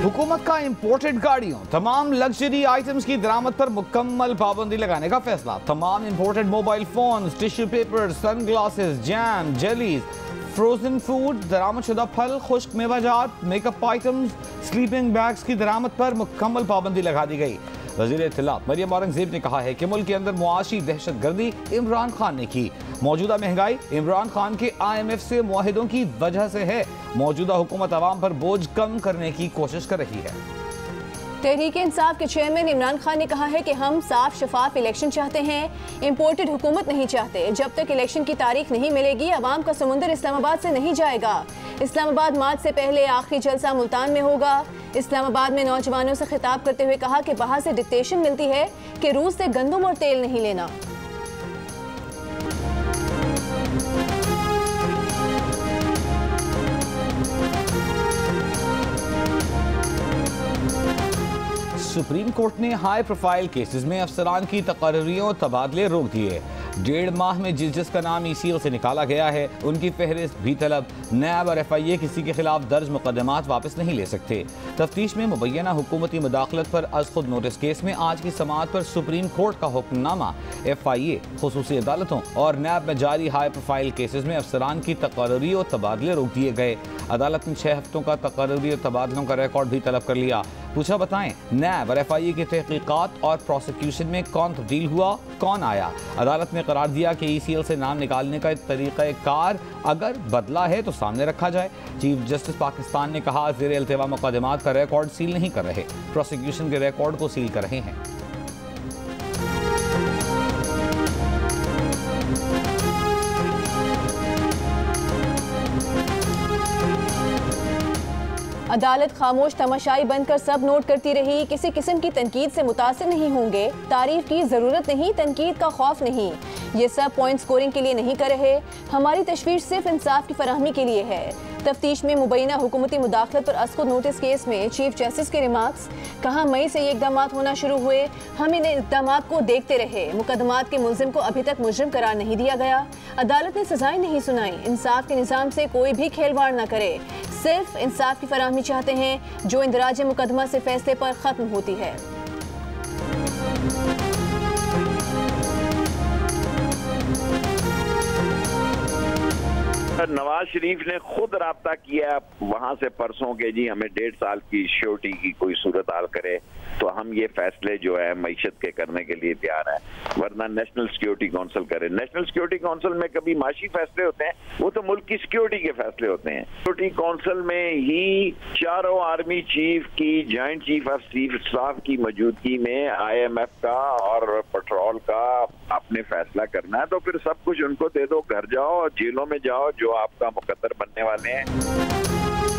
हुकूमत का इंपोर्टेड गाड़ियों तमाम लग्जरी आइटम्स की दरामद पर मुकम्मल पाबंदी लगाने का फैसला। तमाम imported mobile phone, tissue paper, sun glasses, jam, jellies, frozen food, दरामदशुदा फल, खुश्क मेवाजात, मेकअप आइटम्स, स्लीपिंग बैग्स की दरामद पर मुकम्मल पाबंदी लगा दी गई। वज़ीर इत्तलात मरियम औरंगज़ेब ने कहा है कि मुल्क के अंदर मुआशी दहशत गर्दी इमरान खान ने की। मौजूदा महंगाई इमरान खान के IMF से मुआहिदों की वजह से है। मौजूदा हुकूमत अवाम पर बोझ कम करने की कोशिश कर रही है। तहरीक इंसाफ के चेयरमैन इमरान खान ने कहा है कि हम साफ शफाफ इलेक्शन चाहते हैं, इम्पोर्टेड हुकूमत नहीं चाहते। जब तक इलेक्शन की तारीख नहीं मिलेगी अवाम का समुंदर इस्लामाबाद से नहीं जाएगा। इस्लामाबाद मार्च से पहले आखिरी जलसा मुल्तान में होगा। इस्लामाबाद में नौजवानों से खिताब करते हुए कहा कि बाहर से डिक्टेशन मिलती है कि रूस से गंदम और तेल नहीं लेना। सुप्रीम कोर्ट ने हाई प्रोफाइल केसेस में अफसरान की तकर्रियों तबादले रोक दिए। 1.5 माह में जिसका नाम ECL से निकाला गया है उनकी फहरिस्त भी तलब। नैब और FIA किसी के खिलाफ दर्ज मुकदमात वापस नहीं ले सकते। तफ्तीश में मुबैना हुकूमती मुदाखलत पर अज खुद नोटिस केस में आज की समाअत पर सुप्रीम कोर्ट का हुक्मनामा FIA, खुसूसी अदालतों और नैब में जारी हाई प्रोफाइल केसेस में अफसरान की तकर्री और तबादले रोक दिए गए। अदालत ने 6 हफ्तों का तकर्री और तबादलों का रिकॉर्ड भी तलब कर लिया। पूछा बताएं नैब और FIA की तहकीकात और प्रोसिक्यूशन में कौन तब्दील हुआ, कौन आया। अदालत ने करार दिया कि ECL से नाम निकालने का तरीक़ाकार अगर बदला है तो सामने रखा जाए। चीफ जस्टिस पाकिस्तान ने कहा ज़ेर इल्तिवा मुकदमात का रिकॉर्ड सील नहीं कर रहे, प्रोसिक्यूशन के रिकॉर्ड को सील कर रहे हैं। अदालत खामोश तमाशाई बनकर सब नोट करती रही। किसी किस्म की तनकीद से मुतासिर नहीं होंगे। तारीफ की ज़रूरत नहीं, तनकीद का खौफ नहीं। ये सब पॉइंट स्कोरिंग के लिए नहीं कर रहे। हमारी तशवीश सिर्फ इंसाफ की फराहमी के लिए है। तफ्तीश में मुबैना हुकूमती मुदाखलत पर अस्कुद नोटिस केस में चीफ जस्टिस के रिमार्क्स। कहा मई से ये इकदाम होना शुरू हुए, हम इन इकदाम को देखते रहे। मुकदमात के मुलजिम को अभी तक मुजरिम करार नहीं दिया गया। अदालत ने सजाएं नहीं सुनाई। इंसाफ के निज़ाम से कोई भी खेलवाड़ न करे। सिर्फ इंसाफ की फराहमी चाहते हैं जो इंदराज मुकदमा से फैसले पर खत्म होती है। नवाज शरीफ ने खुद राब्ता किया वहां से परसों के जी हमें 1.5 साल की श्योरिटी की कोई सूरत हाल करे तो हम ये फैसले जो है मईशत के करने के लिए तैयार हैं, वरना नेशनल सिक्योरिटी काउंसिल करे। नेशनल सिक्योरिटी काउंसिल में कभी माशी फैसले होते हैं, वो तो मुल्क की सिक्योरिटी के फैसले होते हैं। सिक्योरिटी काउंसिल में ही चारों आर्मी चीफ की, जॉइंट चीफ ऑफ स्टाफ की मौजूदगी में IMF का और पेट्रोल का आपने फैसला करना है तो फिर सब कुछ उनको दे दो, घर जाओ और जेलों में जाओ जो आपका मुकद्दर बनने वाले हैं।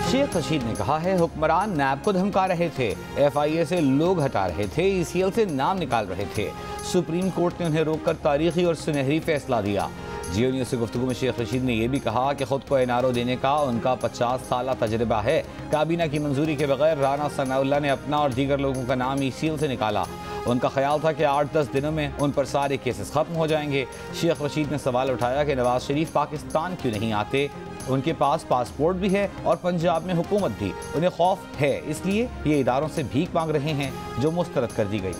शेख रशीद ने कहा है हुक्मरान नैब को धमका रहे थे, FIA से लोग हटा रहे थे, ECL से नाम निकाल रहे थे। सुप्रीम कोर्ट ने उन्हें रोककर तारीखी और सुनहरी फैसला दिया। जियो न्यूज़ से गुफ्तगू में शेख रशीद ने यह भी कहा कि खुद को NRO देने का उनका 50 साल तजर्बा है। काबीना की मंजूरी के बगैर राना सनाउल्लाह ने अपना और दीगर लोगों का नाम ECL से निकाला। उनका ख्याल था कि 8-10 दिनों में उन पर सारे केसेस खत्म हो जाएंगे। शेख रशीद ने सवाल उठाया कि नवाज शरीफ पाकिस्तान क्यों नहीं आते। उनके पास पासपोर्ट भी है और पंजाब में हुकूमत भी। उन्हें खौफ है, इसलिए ये इदारों से भीख मांग रहे हैं जो मुस्तरद कर दी गई।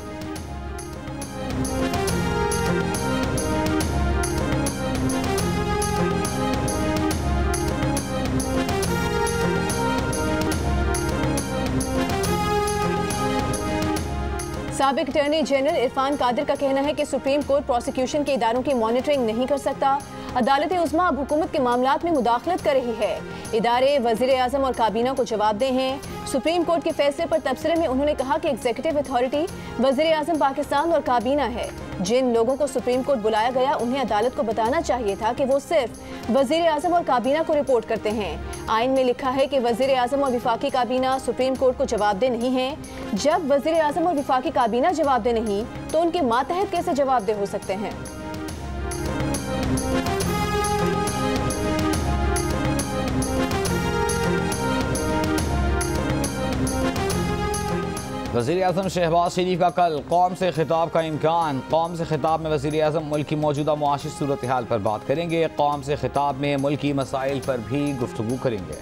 साबिक अटॉर्नी जनरल इरफान कादिर का कहना है कि सुप्रीम कोर्ट प्रोसिक्यूशन के इदारों की मॉनिटरिंग नहीं कर सकता। अदालत उज़्मा अब हुकूमत के मामलात में मुदाखलत कर रही है। इदारे वज़ीर आज़म और काबीना को जवाबदेह हैं। सुप्रीम कोर्ट के फैसले पर तबसरे में उन्होंने कहा कि एग्जीक्यूटिव अथॉरिटी वज़ीर आज़म पाकिस्तान और काबीना है। जिन लोगों को सुप्रीम कोर्ट बुलाया गया उन्हें अदालत को बताना चाहिए था कि वो सिर्फ वज़ीर आज़म और काबीना को रिपोर्ट करते हैं। आइन में लिखा है कि वज़ीर आज़म और विफाकी काबीना सुप्रीम कोर्ट को जवाबदेह नहीं है। जब वज़ीर आज़म और विफाकी काबीना जवाबदेह नहीं तो उनके मातहत कैसे जवाबदेह हो सकते हैं। वज़ीर आज़म शहबाज शरीफ का कल कौम से खिताब का इम्कान। कौम से खिताब में वज़ीर आज़म मुल्क की मौजूदा मुआशी सूरत हाल पर बात करेंगे। कौम से खिताब में मुल्की मसाइल पर भी गुफ्तगू करेंगे।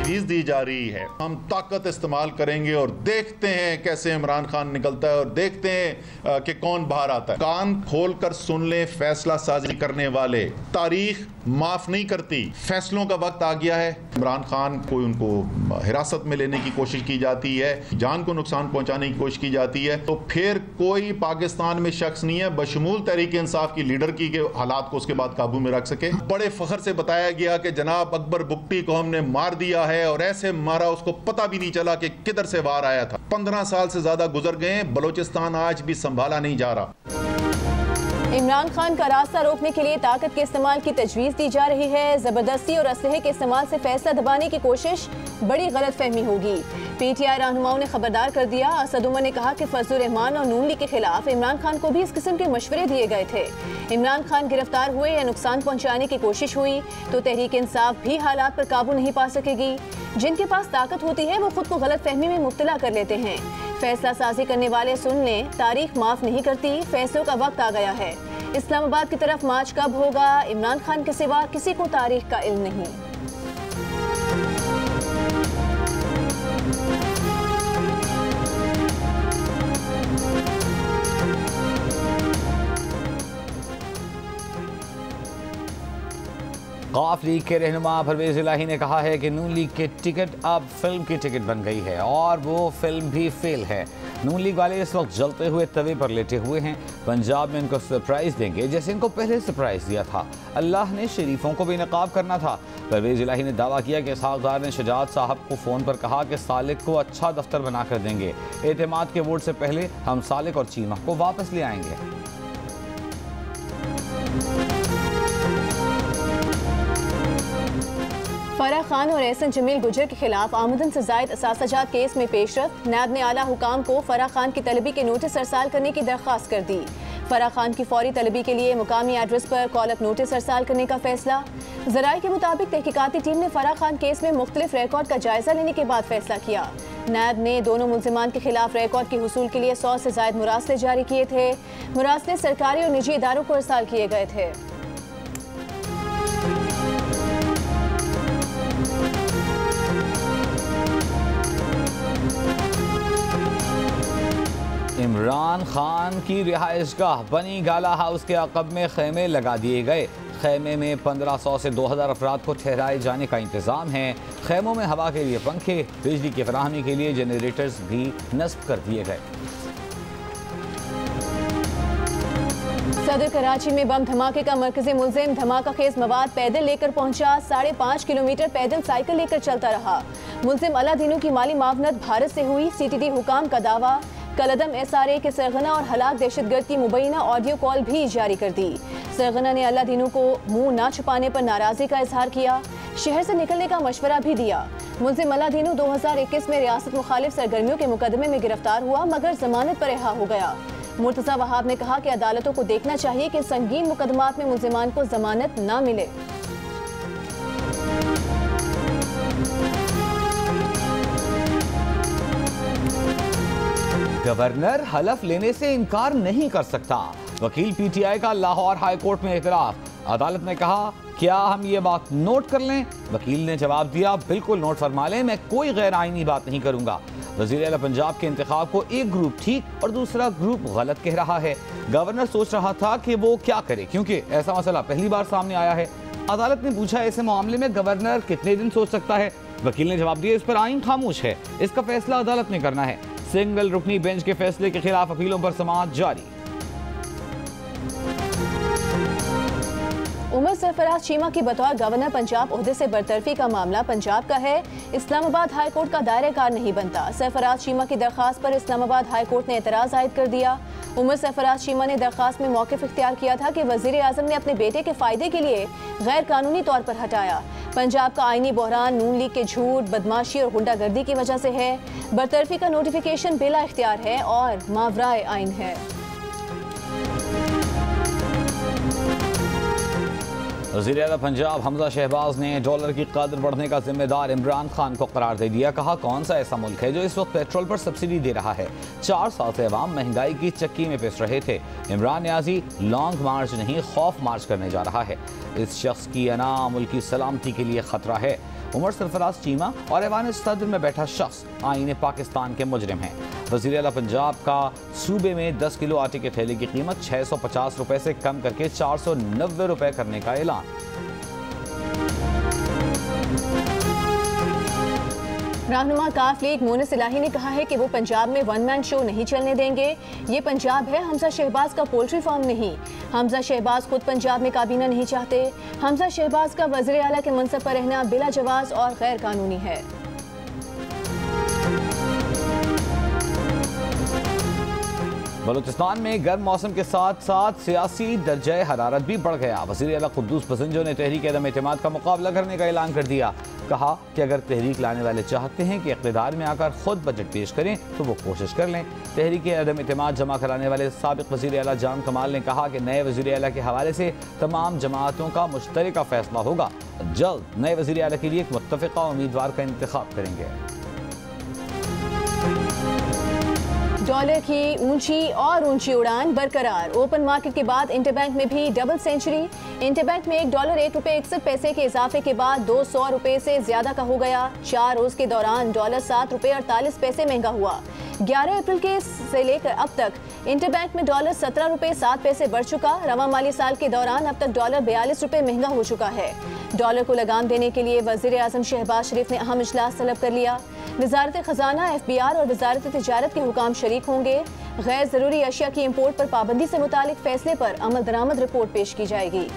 तजवीज़ दी जा रही है। हम ताकत इस्तेमाल करेंगे और देखते हैं कैसे इमरान खान निकलता है और देखते हैं कि कौन बाहर आता है। कान खोल कर सुन ले, फैसला साजी करने वाले, तारीख माफ नहीं करती। फैसलों का वक्त आ गया है। इमरान खान को उनको हिरासत में लेने की कोशिश की जाती है, जान को नुकसान पहुंचाने की कोशिश की जाती है, तो फिर कोई पाकिस्तान में शख्स नहीं है बशमूल तहरीक इंसाफ की लीडर की के हालात को उसके बाद काबू में रख सके। बड़े फख्र से बताया गया कि जनाब अकबर बुगटी को हमने मार दिया है और ऐसे मारा उसको पता भी नहीं चला कि किधर से वार आया था। 15 साल से ज्यादा गुजर गए, बलोचिस्तान आज भी संभाला नहीं जा रहा। इमरान खान का रास्ता रोकने के लिए ताकत के इस्तेमाल की तजवीज़ दी जा रही है। जबरदस्ती और असलहे के इस्तेमाल से फैसला दबाने की कोशिश बड़ी गलतफहमी होगी। पीटीआई रहनुमाओं ने खबरदार कर दिया। असद उमर ने कहा कि फजलुर रहमान और नून लीग के खिलाफ इमरान खान को भी इस किस्म के मशवरे दिए गए थे। इमरान खान गिरफ्तार हुए या नुकसान पहुंचाने की कोशिश हुई तो तहरीक इंसाफ भी हालात पर काबू नहीं पा सकेगी। जिनके पास ताकत होती है वो खुद को गलतफहमी में मुब्तला कर लेते हैं। फैसला साजी करने वाले सुन लें, तारीख माफ नहीं करती, फैसलों का वक्त आ गया है। इस्लामाबाद की तरफ मार्च कब होगा, इमरान खान के सिवा किसी को तारीख का इल्म नहीं। काफ लीग के रहनुमा परवेज इलाही ने कहा है कि नून लीग की टिकट अब फिल्म की टिकट बन गई है और वो फिल्म भी फेल है। नून लीग वाले इस वक्त जलते हुए तवे पर लेटे हुए हैं। पंजाब में इनको सरप्राइज देंगे जैसे इनको पहले सरप्राइज दिया था। अल्लाह ने शरीफों को भी नकाब करना था। परवेज इलाही ने दावा किया कि इसहाक़ ने शुजात साहब को फ़ोन पर कहा कि सालिक को अच्छा दफ्तर बना कर देंगे। एतमाद के वोट से पहले हम सालिक और चीमा को वापस ले आएंगे। फराह खान और एहसन जमील गुजर के खिलाफ आमदन से जायद असासाजात केस में पेशरफ। नैब ने आला हुकाम को फराह खान की तलबी के नोटिस अरसाल करने की दरख्वास्त कर दी। फराह खान की फौरी तलबी के लिए मुकामी एड्रेस पर कॉल-अप नोटिस अरसाल करने का फैसला। ज़राए के मुताबिक तहकीकाती टीम ने फराह खान केस में मुख्तलिफ रिकॉर्ड का जायजा लेने के बाद फैसला किया। नैब ने दोनों मुल्जिमान के खिलाफ रिकॉर्ड के हुसूल के लिए 100 से जायद मुरासले जारी किए थे। मुरासले सरकारी और निजी इदारों को अरसाल किए गए थे। इमरान खान की रिहाइशगाह बनी गाला हाउस के अक़ब में खेमे लगा दिए गए। खेमे में 1500 से 2000 अफराद को ठहराए जाने का इंतज़ाम है। खेमों में हवा के लिए पंखे, बिजली की फराहमी के लिए जनरेटर्स भी नस्ब कर दिए गए। सदर कराची में बम धमाके का मरकजी मुलजिम धमाका खेज मवाद पैदल लेकर पहुंचा। 5.5 किलोमीटर पैदल साइकिल लेकर चलता रहा। मुलजिम अलादीनों की माली मावनत भारत से हुई, CTD हुकाम का दावा। कलदम SRA के सरगना और हलाक दहशतगर्द की मुबैना ऑडियो कॉल भी जारी कर दी। सरगना ने अलादीनों को मुंह ना छुपाने पर नाराजगी का इजहार किया। शहर से निकलने का मशवरा भी दिया। मुलजिम अलादीनों 2021 में रियासत मुखालिफ सरगर्मियों के मुकदमे में गिरफ्तार हुआ मगर जमानत पर रिहा हो गया। मुर्तज़ा वहाब ने कहा कि अदालतों को देखना चाहिए कि संगीन मुकदमात में मुलजिमान को जमानत ना मिले। गवर्नर हलफ लेने से इनकार नहीं कर सकता। वकील PTI का लाहौर हाई कोर्ट में एतराफ। अदालत ने कहा क्या हम ये बात नोट कर लें? वकील ने जवाब दिया बिल्कुल नोट फरमा लें, मैं कोई गैर आईनी बात नहीं करूंगा। वज़ीर आला पंजाब के इंतखाब को एक ग्रुप ठीक और दूसरा ग्रुप गलत कह रहा है। गवर्नर सोच रहा था कि वो क्या करे क्योंकि ऐसा मसला पहली बार सामने आया है। अदालत ने पूछा ऐसे मामले में गवर्नर कितने दिन सोच सकता है? वकील ने जवाब दिया इस पर आइन खामोश है, इसका फैसला अदालत ने करना है। सिंगल रुकनी बेंच के फैसले के खिलाफ अपीलों पर समाअत जारी। उमर सरफराज चीमा की बतौर गवर्नर पंजाब ओहदे से बरतरफी का मामला पंजाब का है, इस्लामाबाद हाई कोर्ट का दायरे कार नहीं बनता। सरफराज चीमा की दरख्वास्त पर इस्लामाबाद हाई कोर्ट ने एतराज़ आयद कर दिया। उमर सरफराज चीमा ने दरख्वास्त में मौक़िफ़ इख्तियार किया था कि वज़ीर आज़म ने अपने बेटे के फ़ायदे के लिए गैर कानूनी तौर पर हटाया। पंजाब का आइनी बहरान नून लीग के झूठ, बदमाशी और गुंडागर्दी की वजह से है। बरतरफी का नोटिफिकेशन बेला इख्तियार है और मावराए आइन है। वज़ीर आला पंजाब हमजा शहबाज ने डॉलर की कदर बढ़ने का जिम्मेदार इमरान खान को करार दे दिया। कहा, कौन सा ऐसा मुल्क है जो इस वक्त पेट्रोल पर सब्सिडी दे रहा है? 4 साल से अवाम महंगाई की चक्की में पिस रहे थे। इमरान न्याजी लॉन्ग मार्च नहीं खौफ मार्च करने जा रहा है। इस शख्स की अना मुल्क की सलामती के लिए खतरा है। उमर सरफराज चीमा और ऐवान सदर में बैठा शख्स आईने पाकिस्तान के मुजरिम हैं। वज़ीर आला पंजाब का सूबे में 10 किलो आटे के थैले की कीमत 650 रुपए से कम करके 490 रुपए करने का ऐलान। रहनुमा काफ लीग मोनिस इलाही ने कहा है कि वो पंजाब में वन मैन शो नहीं चलने देंगे। ये पंजाब है, हमजा शहबाज का पोल्ट्री फार्म नहीं। हमजा शहबाज खुद पंजाब में काबीना नहीं चाहते। हमजा शहबाज का वज़ीर आला के मनसब पर रहना बिला जवाज और गैर कानूनी है। बलूचिस्तान में गर्म मौसम के साथ साथ सियासी दर्जा हरारत भी बढ़ गया। वज़ीर आला कुद्दूस पसंजो ने तहरीक अदम एतमाद का मुकाबला करने का ऐलान कर दिया। कहा कि अगर तहरीक लाने वाले चाहते हैं कि इक़्तिदार में आकर खुद बजट पेश करें तो वो कोशिश कर लें। तहरीक अदम एतमाद जमा कराने वाले साबिक़ वज़ीर आला जान कमाल ने कहा कि नए वज़ीर आला के हवाले से तमाम जमातों का मुश्तरका फैसला होगा। जल्द नए वज़ीर आला के लिए एक मुत्तफ़िक़ा उम्मीदवार का इंतखाब करेंगे। डॉलर की ऊंची उड़ान बरकरार। ओपन मार्केट के बाद इंटरबैंक में भी डबल सेंचुरी। इंटरबैंक में $1 1 रुपये 61 पैसे के इजाफे के बाद 200 रुपये से ज्यादा का हो गया। 4 रोज के दौरान डॉलर 7 रुपये 48 पैसे महंगा हुआ। 11 अप्रैल के से लेकर अब तक इंटरबैंक में डॉलर 17 रुपये 7 पैसे बढ़ चुका। रवा माली साल के दौरान अब तक डॉलर 42 रुपये महंगा हो चुका है। डॉलर को लगाम देने के लिए वज़ीर आज़म शहबाज शरीफ ने अहम इजलास तलब कर लिया। वज़ारत खजाना, FBR और वज़ारत तिजारत के हुकाम शरीक होंगे। गैर ज़रूरी अशिया की इम्पोर्ट पर पाबंदी से मुतालिक फैसले पर अमल दरामद रिपोर्ट पेश की जाएगी।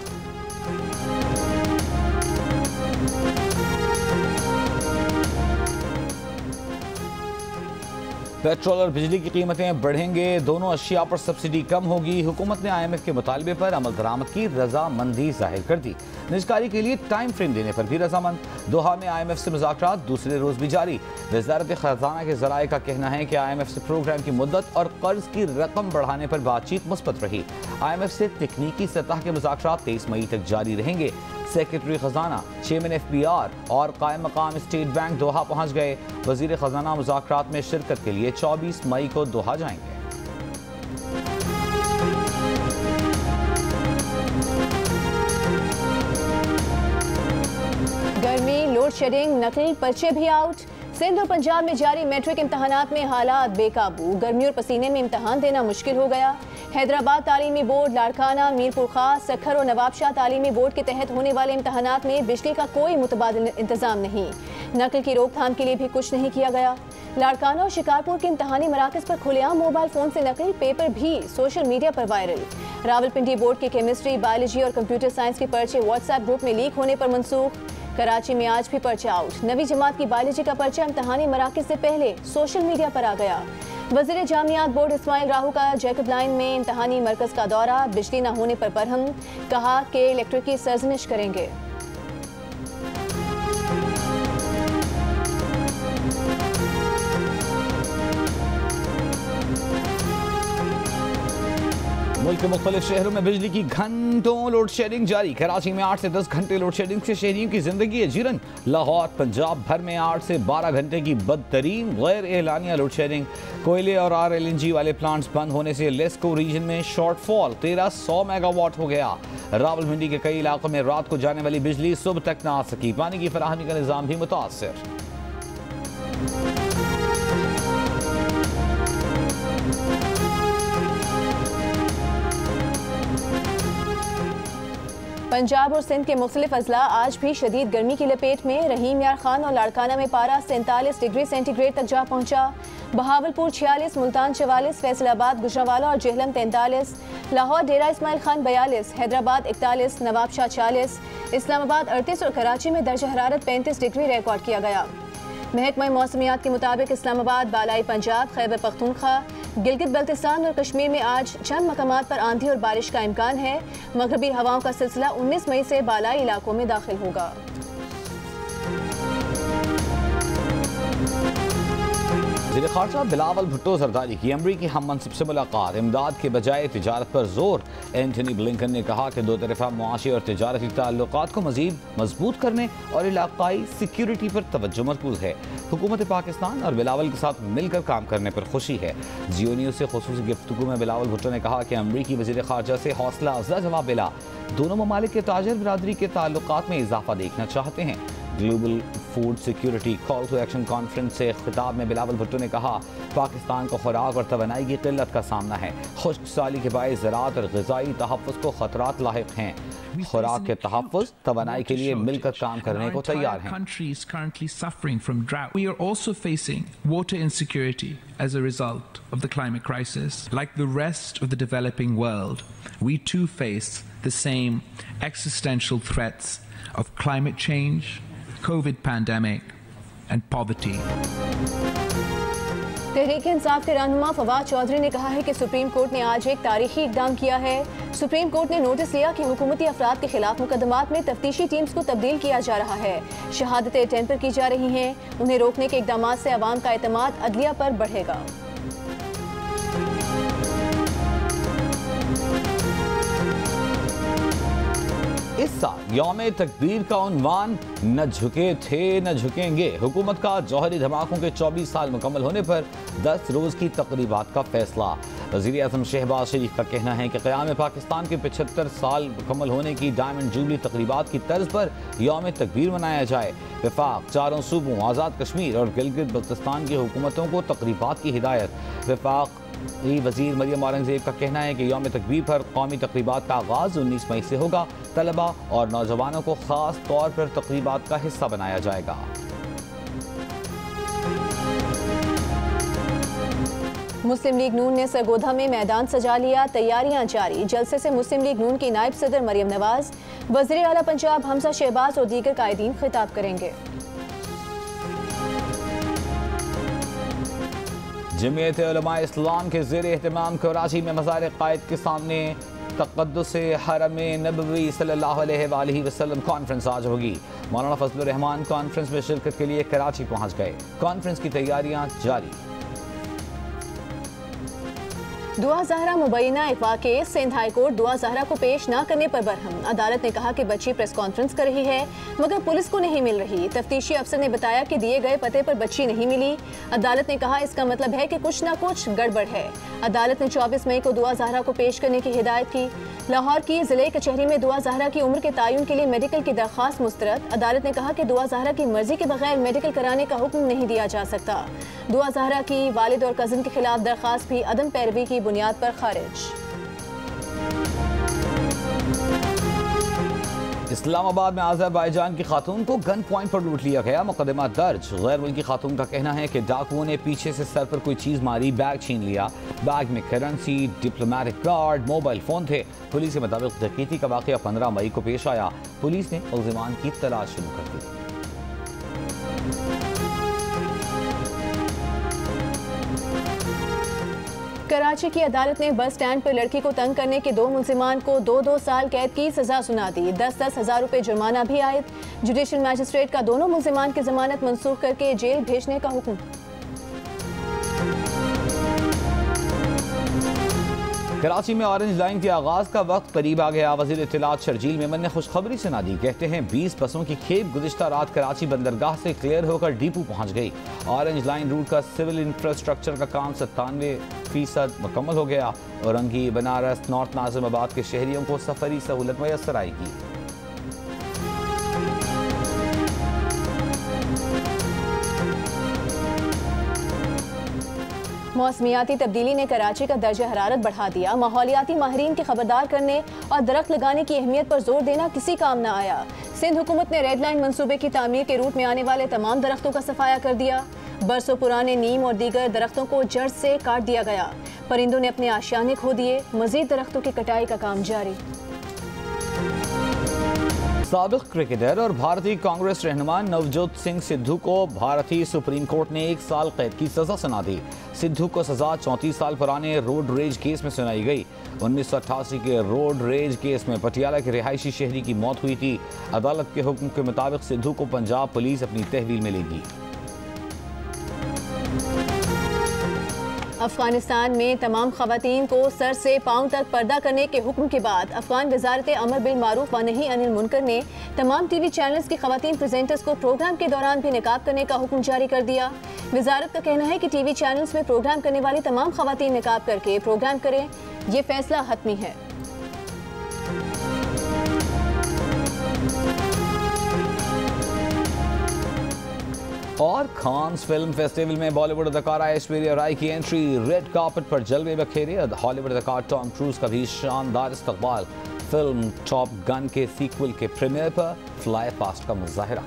पेट्रोल और बिजली की कीमतें बढ़ेंगे, दोनों अशिया पर सब्सिडी कम होगी। हुकूमत ने IMF के मुतालबे पर अमल दरामद की रजामंदी जाहिर कर दी। निजकारी के लिए टाइम फ्रेम देने पर भी रजामंद। दोहा में IMF से मुज़ाकरात दूसरे रोज भी जारी। वज़ारत खजाना के ज़राए का कहना है कि IMF से प्रोग्राम की मुद्दत और कर्ज की रकम बढ़ाने पर बातचीत मुस्बत रही। IMF से तकनीकी सतह के मुज़ाकरात 23 मई तक जारी रहेंगे। सेक्रेटरी खजाना, चेयरमैन FBR और कायम मकाम स्टेट बैंक दोहा पहुंच गए। वज़ीर खजाना मुज़ाकरात में शिरकत के लिए 24 मई को दोहा जाएंगे। गर्मी, लोड शेडिंग, नकली पर्चे भी आउट। सिंध और पंजाब में जारी मैट्रिक इम्तहानात में हालात बेकाबू। गर्मी और पसीने में इम्तहान देना मुश्किल हो गया। हैदराबाद तालीमी बोर्ड, लाड़काना, मीरपुर खास, सक्खर और नवाबशाह तालीमी बोर्ड के तहत होने वाले इम्तहानात में बिजली का कोई मुतबादिल इंतजाम नहीं। नकल की रोकथाम के लिए भी कुछ नहीं किया गया। लाड़काना और शिकारपुर के इम्तहानी मराकज पर खुलेआम मोबाइल फोन से नकल पेपर भी सोशल मीडिया पर वायरल। रावलपिंडी बोर्ड के केमिस्ट्री, बायोलॉजी और कंप्यूटर साइंस के पर्चे व्हाट्सएप ग्रुप में लीक होने पर मनसूख। कराची में आज भी पर्चे आउट। नवी जमात की बायोलॉजी का पर्चा इम्तहानी मराकज से पहले सोशल मीडिया पर आ गया। वज़ीर जामियात बोर्ड इस्माइल राहू का जैकब लाइन में इम्तहानी मरकज का दौरा, बिजली न होने पर बरहम, कहा कि इलेक्ट्रिक की सरजनिश करेंगे। मुल्क के मुख्तलिफ शहरों में बिजली की घंटों लोड शेडिंग जारी। कराची में 8 से 10 घंटे लोड शेडिंग से शहरियों की जिंदगी है जीरन। लाहौर, पंजाब भर में 8 से 12 घंटे की बदतरीन गैर एलानिया लोड शेडिंग। कोयले और RLNG वाले प्लांट्स बंद होने से लेस्को रीजन में शॉर्टफॉल 1300 मेगावाट हो गया। रावलपिंडी के कई इलाकों में रात को जाने वाली बिजली सुबह तक न आ सकी। पानी की फराहमी का निज़ाम भी मुतासर। पंजाब और सिंध के मुख्तलिफ अजला आज भी शदीद गर्मी की लपेट में। रहीम यार खान और लाड़काना में पारा 47 डिग्री सेंटीग्रेड तक जा पहुंचा। बहावलपुर 46, मुल्तान 44, फैसलाबाद, गुजरांवाला और जेहलम 43, लाहौर डेरा इस्माइल खान 42, हैदराबाद 41, नवाबशाह 40, इस्लामाबाद 38 और कराची में दर्जा हरारत 35 डिग्री रिकॉर्ड किया गया। महकमा मौसमियात के मुताबिक इस्लामाबाद, बालाई पंजाब, खैबर पख्तूनख्वा, गिलगित बल्तिस्तान और कश्मीर में आज चंद मकामात पर आंधी और बारिश का इम्कान है। मगरबी हवाओं का सिलसिला 19 मई से बालाई इलाकों में दाखिल होगा। वज़ीर ख़ारजा बिलावल भुट्टो ज़रदारी की अमरीकी हम मनसब से मुलाकात, इमदाद के बजाय तिजारत पर जोर। एंथनी ब्लिंकन ने कहा कि दो तरफ़ा मुआशी और तिजारती ताल्लुकात को मज़ीद मजबूत करने और इलाकाई सिक्योरिटी पर तवज्जो मरकूज़ है। हुकूमत पाकिस्तान और बिलावल के साथ मिलकर काम करने पर खुशी है। जियो न्यूज़ से खुसूसी गुफ्तगू में बिलावल भुट्टो ने कहा कि अमरीकी वज़ीर ख़ारजा से हौसला अफजा जवाब मिला। दोनों ममालिक के ताजर बिरादरी के ताल्लुकात में इजाफा देखना चाहते हैं। Global food security call to action conference से खिताब में बिलावल भुट्टो ने कहा, पाकिस्तान को खुराक और तवानाई की किल्लत का सामना है। खुश्क साली के बायस ज़राअत और ग़िज़ाई तहफ़्फ़ुज़ को खतरात लाहिक़ हैं। खुराक के तहफ़्फ़ुज़ तवानाई के लिए मिलकर काम करने को तैयार हैं। We are also facing water insecurity as a result of the climate crisis. Like the rest of the developing world, we too face the same existential threats of climate change, COVID pandemic and poverty. Tehreek Insaf के रहनुमा फवाद चौधरी ने कहा है कि supreme court ने आज एक तारीखी इक़दाम किया है। सुप्रीम कोर्ट ने नोटिस लिया कि हुकूमती अफराद के खिलाफ मुकदमात में तफ्तीशी टीम्स को तब्दील किया जा रहा है। शहादतें टेम्पर की जा रही हैं। उन्हें रोकने के इक़दामात से अवाम का एतमाद अदलिया पर बढ़ेगा। इस साल यौम तकबीर का उन्वान न झुके थे न झुकेंगे। हुकूमत का जौहरी धमाकों के 24 साल मुकम्मल होने पर 10 रोज़ की तकरीबात का फैसला। वज़ीर आज़म शहबाज शरीफ का कहना है कि क़याम पाकिस्तान के 75 साल मुकम्मल होने की डायमंड जुबली तकरीबात की तर्ज पर यौम तकबीर मनाया जाए। वफाक, चारों सूबों, आज़ाद कश्मीर और गिलगित बल्तिस्तान की हुकूमतों को तकरीबात की हिदायत। वफाक वज़ीर मरियम औरंगज़ेब का कहना है कि यौम तकबीर पर कौमी तकरीबात का आगाज़ 19 मई से होगा। तलबा और नौजवानों को ख़ास तौर पर तकरीबात का हिस्सा बनाया जाएगा। मुस्लिम लीग नून ने सरगोधा में मैदान सजा लिया, तैयारियां जारी। जलसे से मुस्लिम लीग नून की नायब सदर मरियम नवाज, वज़ीर आला पंजाब हमजा शहबाज और दीगर कायदीन खिताब करेंगे। जमीयत उलमा इस्लाम के ज़ेर एहतमाम कराची में मज़ार क़ायद के सामने तक़द्दुस हरम नबवी सल्लल्लाहु अलैहि वसल्लम कॉन्फ्रेंस आज होगी। मौलाना फजलुर रहमान कॉन्फ्रेंस में शिरकत के लिए कराची पहुँच गए। कॉन्फ्रेंस की तैयारियाँ जारी। दुआ ज़हरा मुबैना अगवा केस, सिंध हाई कोर्ट दुआ ज़हरा को पेश न करने पर बरहम। अदालत ने कहा कि बच्ची प्रेस कॉन्फ्रेंस कर रही है मगर पुलिस को नहीं मिल रही। तफ्तीशी अफसर ने बताया कि दिए गए पते पर बच्ची नहीं मिली। अदालत ने कहा इसका मतलब है कि कुछ न कुछ गड़बड़ है। अदालत ने 24 मई को दुआ ज़हरा को पेश करने की हिदायत की। लाहौर की ज़िले कचहरी में दुआ ज़हरा की उम्र के तयन के लिए मेडिकल की दरख्वास्त मुस्तरद। अदालत ने कहा कि दुआ ज़हरा की मर्जी के बगैर मेडिकल कराने का हुक्म नहीं दिया जा सकता। दुआ ज़हरा की वालिद और कज़न के खिलाफ दरख्वास्त भी अदम पैरवी की बुनियाद पर खारिज। इस्लामाबाद में अज़रबैजान की खातून को गन पॉइंट पर लूट लिया गया, मुकदमा दर्ज। गैर मुल्की खातून का कहना है कि डाकुओं ने पीछे से सर पर कोई चीज़ मारी, बैग छीन लिया। बैग में currency, diplomatic card, mobile phone थे। पुलिस के मुताबिक डकैती का वाक़या 15 मई को पेश आया। पुलिस ने मुल्ज़िमान की तलाश शुरू कर दी। कराची की अदालत ने बस स्टैंड पर लड़की को तंग करने के 2 मुल्जिमान को 2-2 साल कैद की सजा सुना दी। 10-10 हज़ार रुपए जुर्माना भी आयद। जुडिशल मजिस्ट्रेट का दोनों मुल्जिमान की जमानत मंसूख करके जेल भेजने का हुक्म। कराची में ऑरेंज लाइन के आगाज का वक्त करीब आ गया। वज़ीर इत्तलात शर्जील मेमन ने खुशखबरी सुना दी। कहते हैं 20 बसों की खेप गुज़िश्ता रात कराची बंदरगाह से क्लियर होकर डिपो पहुंच गई। ऑरेंज लाइन रूट का सिविल इंफ्रास्ट्रक्चर का काम 97% मुकम्मल हो गया। औरंगी, बनारस, नॉर्थ नाज़िमाबाद के शहरियों को सफरी सहूलत मैसर आएगी। मौसमियाती तब्दीली ने कराची का दर्जा हरारत बढ़ा दिया। माहौलियाती माहिरीन के खबरदार करने और दरख्त लगाने की अहमियत पर जोर देना किसी काम न आया। सिंध हुकूमत ने रेड लाइन मंसूबे की तामीर के रूट में आने वाले तमाम दरख्तों का सफाया कर दिया। बरसों पुराने नीम और दीगर दरख्तों को जड़ से काट दिया गया। परिंदों ने अपने आशियाने खो दिए। मजीद दरख्तों की कटाई का काम जारी। साबिक क्रिकेटर और भारतीय कांग्रेस रहनुमा नवजोत सिंह सिद्धू को भारतीय सुप्रीम कोर्ट ने 1 साल कैद की सजा सुना दी। सिद्धू को सजा 34 साल पुराने रोड रेज केस में सुनाई गई। 1988 के रोड रेज केस में पटियाला के रिहायशी शहरी की मौत हुई थी। अदालत के हुक्म के मुताबिक सिद्धू को पंजाब पुलिस अपनी तहवील में लेगी। अफगानिस्तान में तमाम खवातीन को सर से पांव तक पर्दा करने के हुक्म के बाद अफगान वजारत अमर बिल मारूफ व नही अनिल मुनकर ने तमाम टीवी चैनल्स की खवातीन प्रेजेंटर्स को प्रोग्राम के दौरान भी निकाब करने का हुक्म जारी कर दिया। वजारत का कहना है कि टीवी चैनल्स में प्रोग्राम करने वाली तमाम खवातीन निकाब करके प्रोग्राम करें। ये फैसला हतमी है। और कांस फिल्म फेस्टिवल में बॉलीवुड अदाकारा ऐश्वर्या राय की एंट्री, रेड कार्पेट पर जलवे बखेरे। हॉलीवुड अदाकार टॉम क्रूज का भी शानदार इस्तकबाल। फिल्म टॉप गन के सीक्वल के प्रीमियर पर फ्लाई पास्ट का मुजाहिरा।